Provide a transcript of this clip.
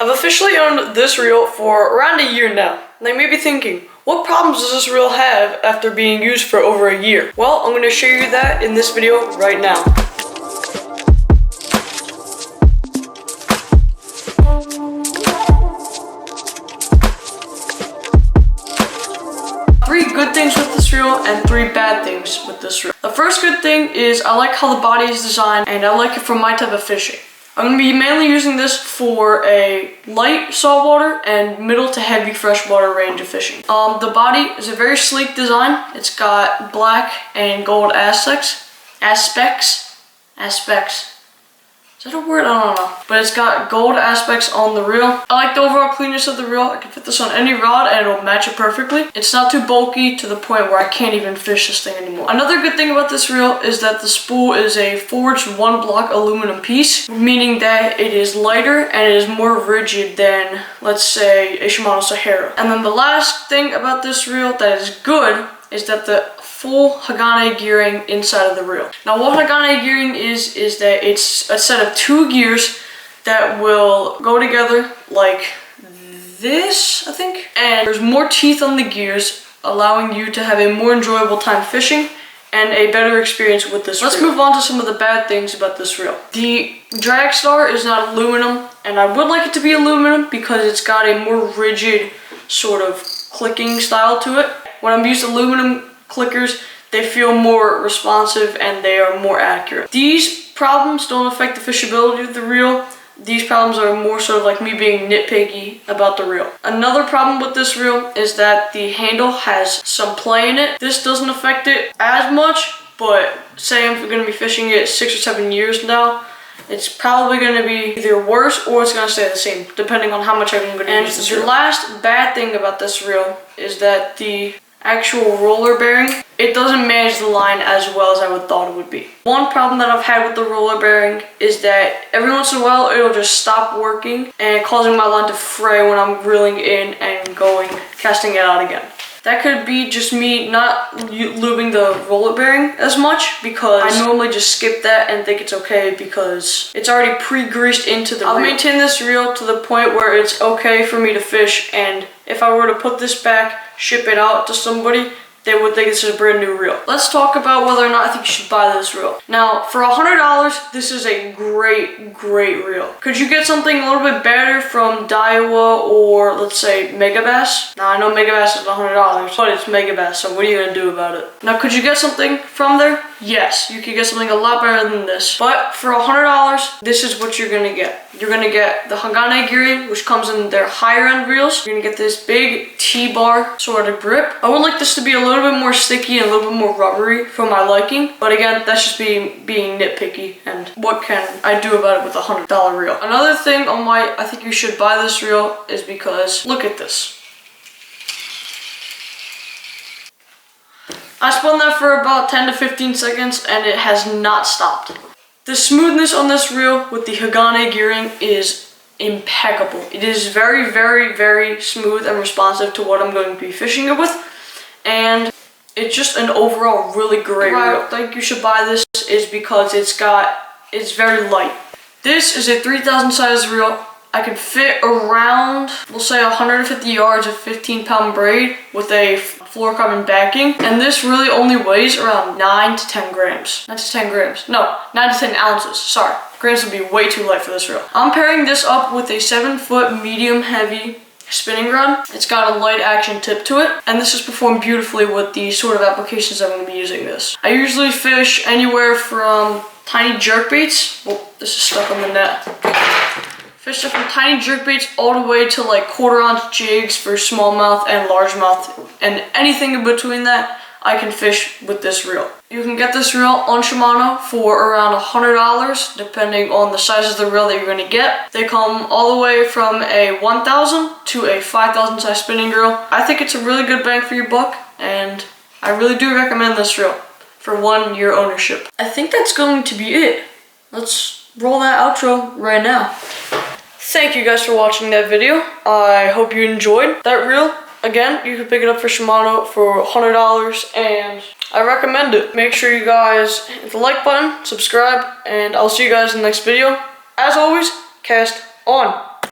I've officially owned this reel for around a year now. Now you may be thinking, what problems does this reel have after being used for over a year? Well, I'm going to show you that in this video right now. Three good things with this reel and three bad things with this reel. The first good thing is I like how the body is designed and I like it for my type of fishing. I'm going to be mainly using this for a light saltwater and middle to heavy freshwater range of fishing. The body is a very sleek design. It's got black and gold aspects. Is that a word? I don't know. But it's got gold aspects on the reel. I like the overall cleanness of the reel. I can fit this on any rod and it'll match it perfectly. It's not too bulky to the point where I can't even fish this thing anymore. Another good thing about this reel is that the spool is a forged one block aluminum piece, meaning that it is lighter and it is more rigid than, let's say, a Shimano Sahara. And then the last thing about this reel that is good is that the full Hagane gearing inside of the reel. Now what Hagane gearing is that it's a set of two gears that will go together like this, I think. And there's more teeth on the gears, allowing you to have a more enjoyable time fishing and a better experience with this reel. Let's move on to some of the bad things about this reel. The drag star is not aluminum, and I would like it to be aluminum because it's got a more rigid sort of clicking style to it. When I'm used to aluminum clickers, they feel more responsive and they are more accurate. These problems don't affect the fishability of the reel. These problems are more sort of like me being nitpicky about the reel. Another problem with this reel is that the handle has some play in it. This doesn't affect it as much, but say I'm going to be fishing it 6 or 7 years now, it's probably going to be either worse or it's going to stay the same, depending on how much I'm going to use this reel. The last bad thing about this reel is that the actual roller bearing, it doesn't manage the line as well as I would thought it would be. One problem that I've had with the roller bearing is that every once in a while it'll just stop working and causing my line to fray when I'm reeling in and casting it out again. That could be just me not lubing the roller bearing as much because I normally just skip that and think it's okay because it's already pre-greased into the reel. I'll maintain this reel to the point where it's okay for me to fish, and if I were to put this back, ship it out to somebody, they would think this is a brand new reel. Let's talk about whether or not I think you should buy this reel. Now, for $100, this is a great reel. Could you get something a little bit better from Daiwa or let's say Megabass? Now, I know Megabass is $100, but it's Megabass, so what are you gonna do about it? Now, could you get something from there? Yes, you could get something a lot better than this. But for $100, this is what you're gonna get. You're gonna get the Hagane gearing, which comes in their higher end reels. You're gonna get this big T-bar sort of grip. I would like this to be a little bit more sticky and a little bit more rubbery for my liking. But again, that's just being nitpicky, and what can I do about it with a $100 reel? Another thing on why I think you should buy this reel is because, look at this. I spun that for about 10 to 15 seconds and it has not stopped. The smoothness on this reel with the Hagane gearing is impeccable. It is very smooth and responsive to what I'm going to be fishing it with, and it's just an overall really great reel. I think you should buy this is because it's very light. This is a 3,000 size reel. I can fit around, we'll say 150 yards of 15-pound braid with a fluorocarbon backing, and this really only weighs around 9 to 10 grams. 9 to 10 grams. No, 9 to 10 ounces. Sorry. Grams would be way too light for this reel. I'm pairing this up with a 7-foot medium heavy spinning rod. It's got a light action tip to it, and this is performed beautifully with the sort of applications I'm going to be using this. I usually fish anywhere from tiny jerkbaits. Oh, this is stuck on the net. Fish it from tiny jerkbaits all the way to like 1/4 ounce jigs for smallmouth and largemouth, and anything in between that I can fish with this reel. You can get this reel on Shimano for around $100 depending on the size of the reel that you're going to get. They come all the way from a 1,000 to a 5,000 size spinning reel. I think it's a really good bang for your buck, and I really do recommend this reel for 1 year ownership. I think that's going to be it. Let's roll that outro right now. Thank you guys for watching that video. I hope you enjoyed that reel. Again, you can pick it up for Shimano for $100 and I recommend it. Make sure you guys hit the like button, subscribe, and I'll see you guys in the next video. As always, cast on.